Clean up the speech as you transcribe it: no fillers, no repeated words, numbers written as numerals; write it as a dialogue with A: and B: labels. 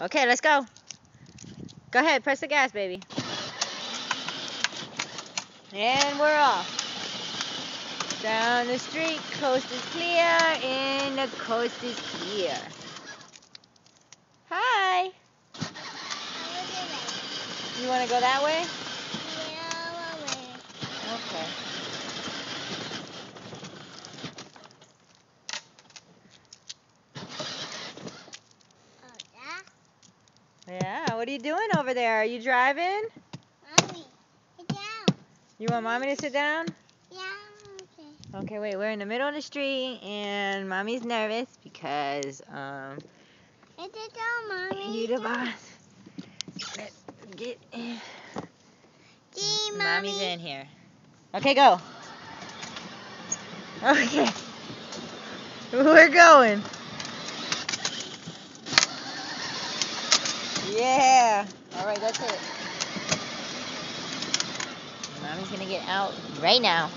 A: Okay, let's go. Go ahead, press the gas, baby. And we're off. Down the street, coast is clear, and the coast is clear. Hi. You want to go that way? Okay. Yeah, what are you doing over there? Are you driving?
B: Mommy, sit down.
A: You want Mommy to sit down?
B: Yeah, okay.
A: Okay, wait, we're in the middle of the street, and Mommy's nervous because,
B: Sit down, Mommy.
A: you the boss. Let's get in.
B: Gee,
A: Mommy's
B: Mommy.
A: in here. Okay, go. Okay. We're going. Yeah. All right, that's it. Mommy's gonna get out right now.